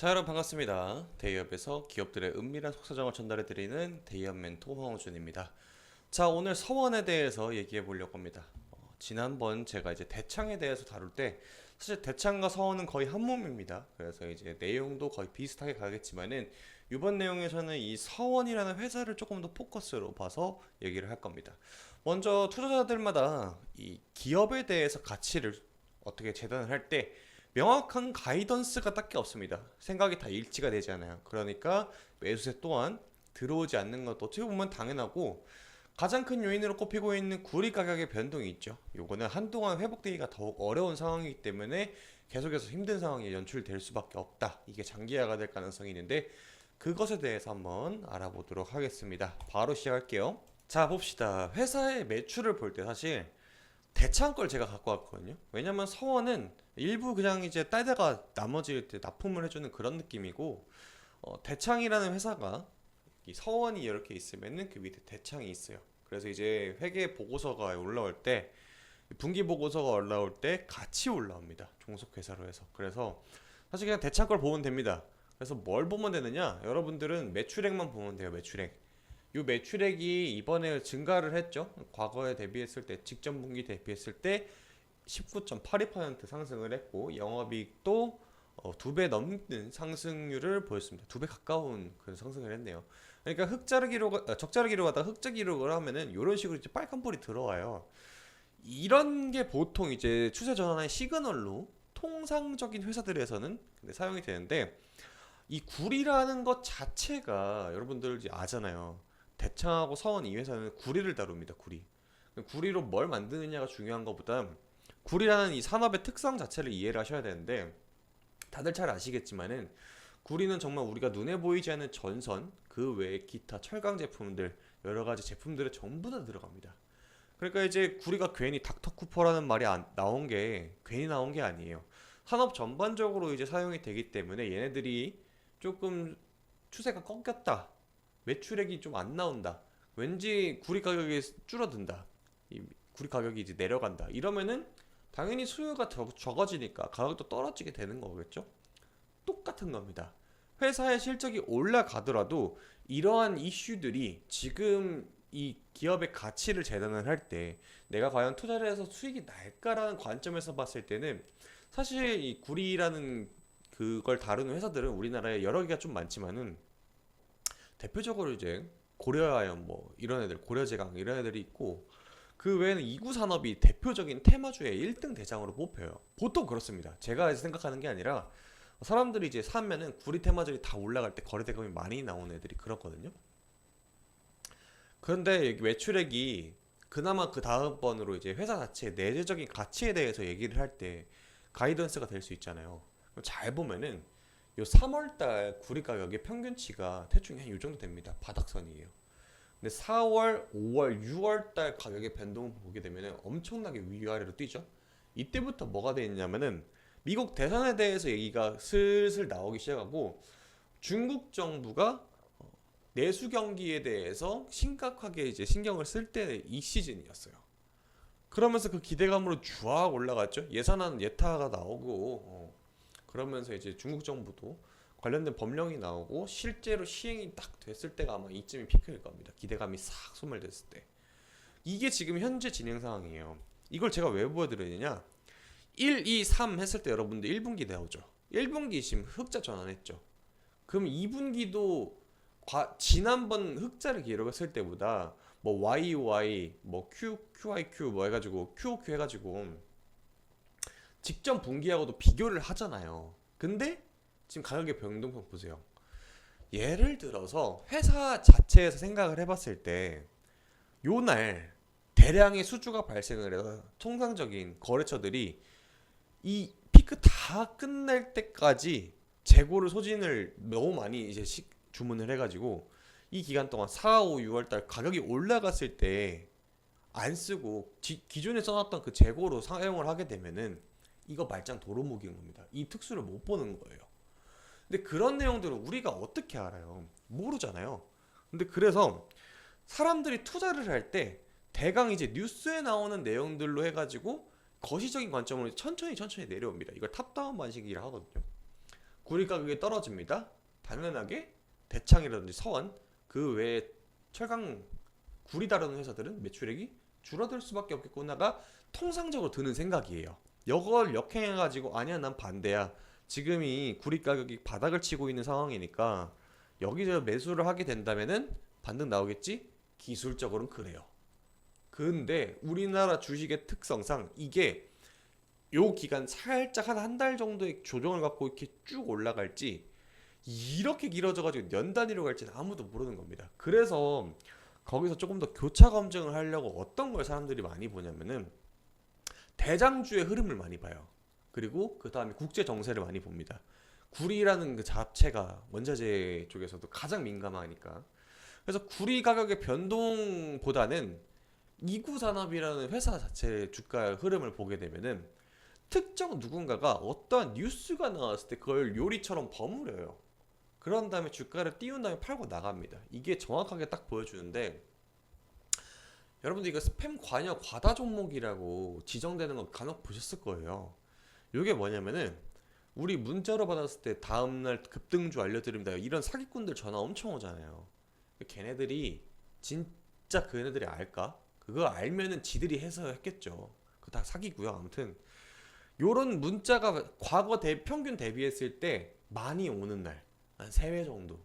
자, 여러분 반갑습니다. 대기업에서 기업들의 은밀한 속사정을 전달해드리는 대기업 멘토 황호준입니다. 자, 오늘 서원에 대해서 얘기해 보려고 합니다. 지난번 제가 이제 대창에 대해서 다룰 때 사실 대창과 서원은 거의 한 몸입니다. 그래서 이제 내용도 거의 비슷하게 가겠지만은 이번 내용에서는 이 서원이라는 회사를 조금 더 포커스로 봐서 얘기를 할 겁니다. 먼저 투자자들마다 이 기업에 대해서 가치를 어떻게 재단을 할때 명확한 가이던스가 딱히 없습니다. 생각이 다 일치가 되지 않아요. 그러니까 매수세 또한 들어오지 않는 것도 어떻게 보면 당연하고 가장 큰 요인으로 꼽히고 있는 구리 가격의 변동이 있죠. 요거는 한동안 회복되기가 더욱 어려운 상황이기 때문에 계속해서 힘든 상황이 연출될 수밖에 없다. 이게 장기화가 될 가능성이 있는데 그것에 대해서 한번 알아보도록 하겠습니다. 바로 시작할게요. 자, 봅시다. 회사의 매출을 볼 때 사실 대창 걸 제가 갖고 왔거든요. 왜냐면 서원은 일부 그냥 이제 따다가 나머지 이렇게 납품을 해주는 그런 느낌이고, 대창이라는 회사가 이 서원이 이렇게 있으면은 그 밑에 대창이 있어요. 그래서 이제 회계 보고서가 올라올 때, 분기 보고서가 올라올 때 같이 올라옵니다. 종속회사로 해서. 그래서 사실 그냥 대창 걸 보면 됩니다. 그래서 뭘 보면 되느냐? 여러분들은 매출액만 보면 돼요. 매출액. 이 매출액이 이번에 증가를 했죠. 과거에 대비했을 때, 직전 분기 대비했을 때 19.82% 상승을 했고, 영업이익도 2배 넘는 상승률을 보였습니다. 2배 가까운 그런 상승을 했네요. 그러니까 적자르기로 가다가 흑자기록을 하면은 이런 식으로 이제 빨간불이 들어와요. 이런 게 보통 이제 추세 전환의 시그널로 통상적인 회사들에서는 근데 사용이 되는데, 이 굴이라는 것 자체가 여러분들 이제 아잖아요. 대창하고 서원 이 회사는 구리를 다룹니다. 구리. 구리로 뭘 만드느냐가 중요한 것보다 구리라는 이 산업의 특성 자체를 이해를 하셔야 되는데, 다들 잘 아시겠지만은 구리는 정말 우리가 눈에 보이지 않는 전선 그 외에 기타 철강 제품들 여러 가지 제품들에 전부 다 들어갑니다. 그러니까 이제 구리가 괜히 닥터쿠퍼라는 말이 나온 게 괜히 나온 게 아니에요. 산업 전반적으로 이제 사용이 되기 때문에 얘네들이 조금 추세가 꺾였다. 매출액이 좀 안 나온다. 왠지 구리 가격이 줄어든다. 이 구리 가격이 이제 내려간다. 이러면은 당연히 수요가 적어지니까 가격도 떨어지게 되는 거겠죠? 똑같은 겁니다. 회사의 실적이 올라가더라도 이러한 이슈들이 지금 이 기업의 가치를 재단을 할 때 내가 과연 투자를 해서 수익이 날까라는 관점에서 봤을 때는 사실 이 구리라는 그걸 다루는 회사들은 우리나라에 여러 개가 좀 많지만은 대표적으로 이제 고려아연 뭐 이런 애들 고려제강 이런 애들이 있고 그 외에는 이구 산업이 대표적인 테마주의 1등 대장으로 뽑혀요. 보통 그렇습니다. 제가 생각하는 게 아니라 사람들이 이제 사면은 구리 테마주들이 다 올라갈 때 거래대금이 많이 나오는 애들이 그렇거든요. 그런데 여기 매출액이 그나마 그 다음번으로 이제 회사 자체의 내재적인 가치에 대해서 얘기를 할 때 가이던스가 될 수 있잖아요. 잘 보면은 요 3월달 구리 가격의 평균치가 대충 한 요 정도 됩니다. 바닥선이에요. 근데 4월, 5월, 6월달 가격의 변동을 보게 되면 엄청나게 위아래로 뛰죠. 이때부터 뭐가 돼 있냐면은 미국 대선에 대해서 얘기가 슬슬 나오기 시작하고 중국 정부가 내수 경기에 대해서 심각하게 이제 신경을 쓸 때 이 시즌이었어요. 그러면서 그 기대감으로 쫙 올라갔죠. 예산안 예타가 나오고 그러면서 이제 중국 정부도 관련된 법령이 나오고 실제로 시행이 딱 됐을 때가 아마 이쯤이 피크일 겁니다. 기대감이 싹 소멸됐을 때. 이게 지금 현재 진행 상황이에요. 이걸 제가 왜 보여드리느냐? 1, 2, 3 했을 때 여러분들 1분기 나오죠. 1분기 지금 흑자 전환했죠. 그럼 2분기도 지난번 흑자를 기록했을 때보다 뭐 YY, 뭐 QIQ 뭐 해가지고 QOQ 해가지고 직전 분기하고도 비교를 하잖아요. 근데 지금 가격의 변동폭 보세요. 예를 들어서 회사 자체에서 생각을 해봤을 때 요날 대량의 수주가 발생을 해서 통상적인 거래처들이 이 피크 다 끝날 때까지 재고를 소진을 너무 많이 이제 주문을 해가지고 이 기간 동안 4, 5, 6월달 가격이 올라갔을 때 안 쓰고 기존에 써놨던 그 재고로 사용을 하게 되면은 이거 말짱 도루묵인 겁니다. 이 특수를 못 보는 거예요. 근데 그런 내용들을 우리가 어떻게 알아요? 모르잖아요. 근데 그래서 사람들이 투자를 할 때 대강 이제 뉴스에 나오는 내용들로 해가지고 거시적인 관점으로 천천히 내려옵니다. 이걸 탑다운 방식이라 하거든요. 구리 가격이 떨어집니다. 당연하게 대창이라든지 서원 그 외에 철강 구리 다루는 회사들은 매출액이 줄어들 수밖에 없겠구나가 통상적으로 드는 생각이에요. 이걸 역행해가지고 아니야 난 반대야. 지금이 구리 가격이 바닥을 치고 있는 상황이니까 여기서 매수를 하게 된다면은 반등 나오겠지? 기술적으로는 그래요. 근데 우리나라 주식의 특성상 이게 요 기간 살짝 한 달 정도의 조정을 갖고 이렇게 쭉 올라갈지 이렇게 길어져가지고 년 단위로 갈지는 아무도 모르는 겁니다. 그래서 거기서 조금 더 교차 검증을 하려고 어떤 걸 사람들이 많이 보냐면은 대장주의 흐름을 많이 봐요. 그리고 그 다음에 국제 정세를 많이 봅니다. 구리라는 그 자체가 원자재 쪽에서도 가장 민감하니까. 그래서 구리 가격의 변동보다는 이구산업이라는 회사 자체의 주가 흐름을 보게 되면은 특정 누군가가 어떠한 뉴스가 나왔을 때 그걸 요리처럼 버무려요. 그런 다음에 주가를 띄운 다음에 팔고 나갑니다. 이게 정확하게 딱 보여주는데 여러분들 이거 스팸 관여 과다 종목이라고 지정되는 거 간혹 보셨을 거예요. 이게 뭐냐면은 우리 문자로 받았을 때 다음날 급등주 알려드립니다. 이런 사기꾼들 전화 엄청 오잖아요. 걔네들이 진짜 그네들이 알까? 그거 알면은 지들이 해서 했겠죠. 그거 다 사기고요. 아무튼 요런 문자가 과거 평균 대비했을 때 많이 오는 날 한 3회 정도.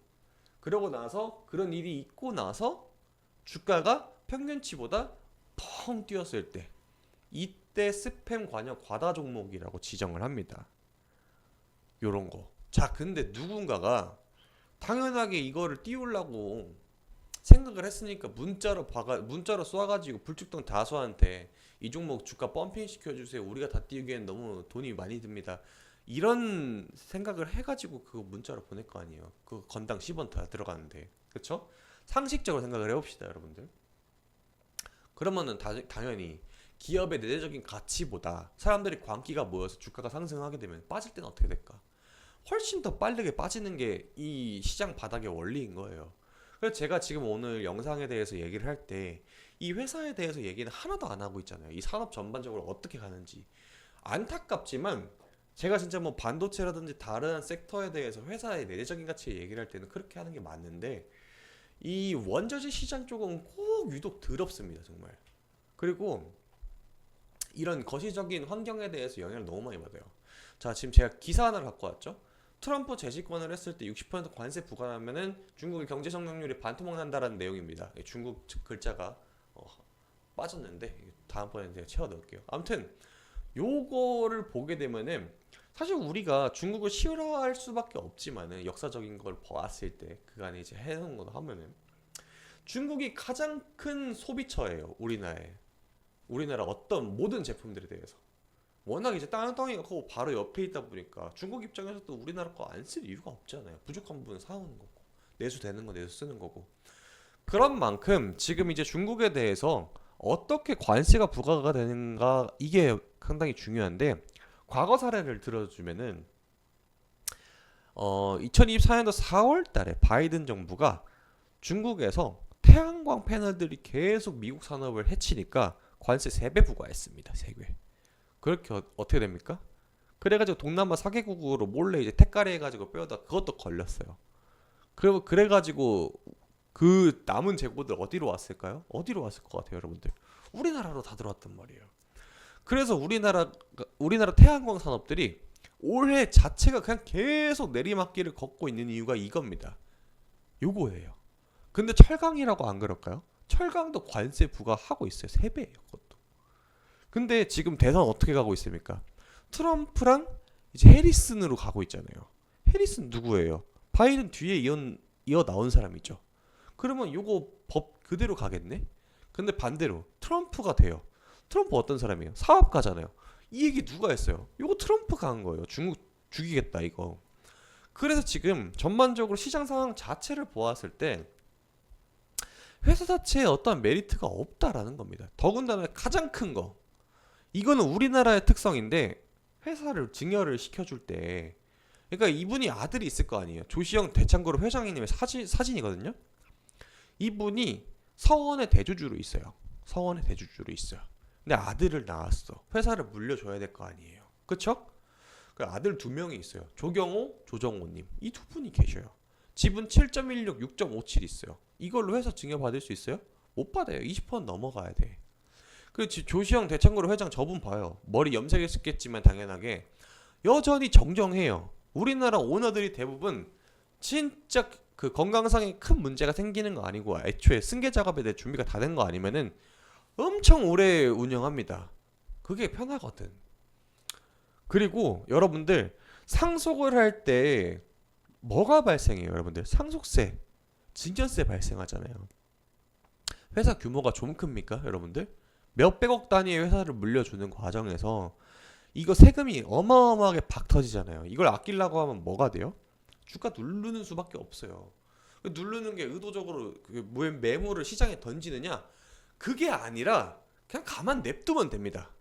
그러고 나서 그런 일이 있고 나서 주가가 평균치보다 펑 뛰었을 때 이때 스팸 관여 과다 종목이라고 지정을 합니다. 요런 거. 자, 근데 누군가가 당연하게 이거를 띄우려고 생각을 했으니까 문자로 쏴가지고 불특정 다수한테 이 종목 주가 펌핑 시켜주세요. 우리가 다 띄우기엔 너무 돈이 많이 듭니다. 이런 생각을 해가지고 그거 문자로 보낼 거 아니에요. 그 건당 10원 다 들어가는데, 그쵸? 상식적으로 생각을 해봅시다, 여러분들. 그러면은 당연히 기업의 내재적인 가치보다 사람들이 광기가 모여서 주가가 상승하게 되면 빠질 때는 어떻게 될까? 훨씬 더 빠르게 빠지는 게 이 시장 바닥의 원리인 거예요. 그래서 제가 지금 오늘 영상에 대해서 얘기를 할 때 이 회사에 대해서 얘기는 하나도 안 하고 있잖아요. 이 산업 전반적으로 어떻게 가는지. 안타깝지만 제가 진짜 뭐 반도체라든지 다른 섹터에 대해서 회사의 내재적인 가치 얘기를 할 때는 그렇게 하는 게 맞는데 이 원자재 시장 쪽은 꼭 유독 더럽습니다, 정말. 그리고 이런 거시적인 환경에 대해서 영향을 너무 많이 받아요. 자, 지금 제가 기사 하나를 갖고 왔죠. 트럼프 재집권을 했을 때 60% 관세 부과하면은 중국의 경제 성장률이 반토막 난다라는 내용입니다. 중국 글자가 빠졌는데 다음번에 제가 채워 넣을게요. 아무튼 요거를 보게 되면은 사실 우리가 중국을 싫어할 수밖에 없지만은 역사적인 걸 봤을 때 그간에 이제 해놓은 거 하면은 중국이 가장 큰 소비처예요. 우리나라 어떤 모든 제품들에 대해서. 워낙 이제 땅덩이가 크고 바로 옆에 있다 보니까 중국 입장에서도 우리나라 거 안 쓸 이유가 없잖아요. 부족한 부분 사오는 거고 내수되는 거 내수 쓰는 거고. 그런 만큼 지금 이제 중국에 대해서 어떻게 관세가 부과가 되는가 이게 상당히 중요한데 과거 사례를 들어주면은 2024년도 4월 달에 바이든 정부가 중국에서 태양광 패널들이 계속 미국 산업을 해치니까 관세 3배 부과했습니다. 3배. 그렇게 어떻게 됩니까? 그래가지고 동남아 4개국으로 몰래 이제 택가리 해가지고 빼어다 그것도 걸렸어요. 그래가지고 그 남은 재고들 어디로 왔을까요? 어디로 왔을 것 같아요, 여러분들? 우리나라로 다 들어왔단 말이에요. 그래서 우리나라 태양광 산업들이 올해 자체가 그냥 계속 내리막길을 걷고 있는 이유가 이겁니다. 요거예요. 근데 철강이라고 안 그럴까요? 철강도 관세 부과하고 있어요. 3배예요, 그것도. 근데 지금 대선 어떻게 가고 있습니까? 트럼프랑 이제 해리슨으로 가고 있잖아요. 해리슨 누구예요? 바이든 뒤에 이어 나온 사람이죠. 그러면 요거 법 그대로 가겠네? 근데 반대로 트럼프가 돼요. 트럼프 어떤 사람이에요? 사업가잖아요. 이 얘기 누가 했어요? 요거 트럼프가 한 거예요. 중국 죽이겠다 이거. 그래서 지금 전반적으로 시장 상황 자체를 보았을 때 회사 자체에 어떠한 메리트가 없다라는 겁니다. 더군다나 가장 큰 거. 이거는 우리나라의 특성인데 회사를 증여를 시켜줄 때 그러니까 이분이 아들이 있을 거 아니에요. 조시영 대창그룹 회장님의 사진이거든요. 이분이 서원의 대주주로 있어요. 서원의 대주주로 있어요. 근데 아들을 낳았어. 회사를 물려줘야 될 거 아니에요. 그쵸? 그 아들 두 명이 있어요. 조경호, 조정호님. 이 두 분이 계셔요. 지분 7.16, 6.57 있어요. 이걸로 회사 증여받을 수 있어요? 못 받아요. 20% 넘어가야 돼. 그 조시영 대창그룹 회장 저분 봐요. 머리 염색했겠지만 당연하게 여전히 정정해요. 우리나라 오너들이 대부분 진짜 그 건강상에 큰 문제가 생기는 거 아니고 애초에 승계 작업에 대해 준비가 다 된 거 아니면은 엄청 오래 운영합니다. 그게 편하거든. 그리고 여러분들 상속을 할 때 뭐가 발생해요, 여러분들? 상속세, 증여세 발생하잖아요. 회사 규모가 좀 큽니까, 여러분들? 몇백억 단위의 회사를 물려주는 과정에서 이거 세금이 어마어마하게 박 터지잖아요. 이걸 아끼려고 하면 뭐가 돼요? 주가 누르는 수밖에 없어요. 누르는 게 의도적으로 매물을 시장에 던지느냐? 그게 아니라 그냥 가만 냅두면 됩니다.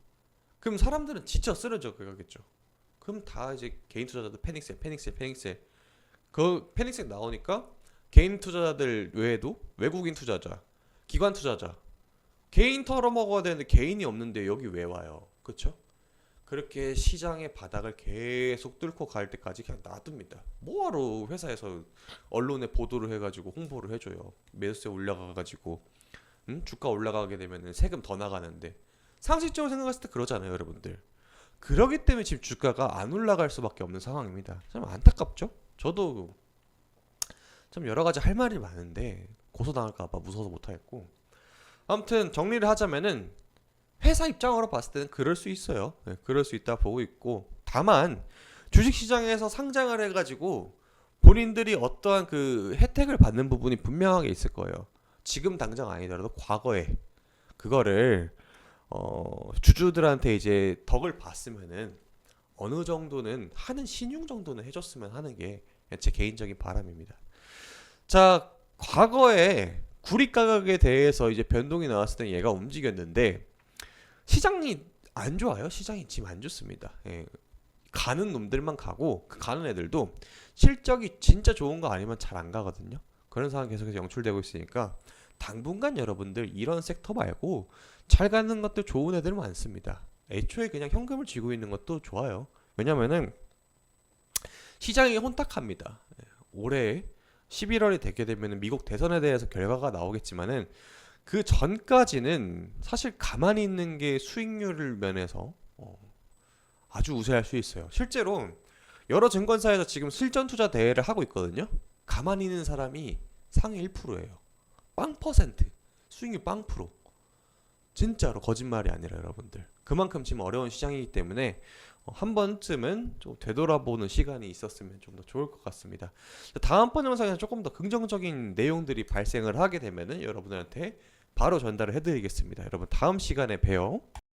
그럼 사람들은 지쳐 쓰러져 그거겠죠. 그럼 다 이제 개인 투자자도 패닉셀. 그 패닉셀 나오니까 개인 투자자들 외에도 외국인 투자자, 기관 투자자, 개인 털어먹어야 되는데 개인이 없는데 여기 왜 와요? 그렇죠? 그렇게 시장의 바닥을 계속 뚫고 갈 때까지 그냥 놔둡니다. 뭐하러 회사에서 언론에 보도를 해가지고 홍보를 해줘요. 매수세 올라가가지고 주가 올라가게 되면 세금 더 나가는데 상식적으로 생각했을 때 그러잖아요, 여러분들. 그러기 때문에 지금 주가가 안 올라갈 수밖에 없는 상황입니다. 참 안타깝죠? 저도 참 여러 가지 할 말이 많은데 고소당할까봐 무서워서 못하겠고, 아무튼 정리를 하자면은 회사 입장으로 봤을 때는 그럴 수 있어요. 네, 그럴 수 있다 보고 있고, 다만 주식시장에서 상장을 해가지고 본인들이 어떠한 그 혜택을 받는 부분이 분명하게 있을 거예요. 지금 당장 아니더라도 과거에 그거를 주주들한테 이제 덕을 봤으면은 어느 정도는 하는 신용 정도는 해줬으면 하는 게 제 개인적인 바람입니다. 자, 과거에 구리 가격에 대해서 이제 변동이 나왔을 때 얘가 움직였는데 시장이 안 좋아요. 시장이 지금 안 좋습니다. 예. 가는 놈들만 가고 그 가는 애들도 실적이 진짜 좋은 거 아니면 잘 안 가거든요. 그런 상황 계속해서 영출되고 있으니까 당분간 여러분들 이런 섹터 말고 잘 가는 것들 좋은 애들 많습니다. 애초에 그냥 현금을 쥐고 있는 것도 좋아요. 왜냐면은 시장이 혼탁합니다. 올해 11월이 되게 되면 미국 대선에 대해서 결과가 나오겠지만은 그 전까지는 사실 가만히 있는 게 수익률 면에서 아주 우세할 수 있어요. 실제로 여러 증권사에서 지금 실전 투자 대회를 하고 있거든요. 가만히 있는 사람이 상위 1%예요. 빵 퍼센트. 수익률 빵 프로. 진짜로 거짓말이 아니라 여러분들. 그만큼 지금 어려운 시장이기 때문에 한 번쯤은 좀 되돌아보는 시간이 있었으면 좀 더 좋을 것 같습니다. 다음번 영상에서 조금 더 긍정적인 내용들이 발생을 하게 되면은 여러분들한테 바로 전달을 해드리겠습니다. 여러분 다음 시간에 봬요.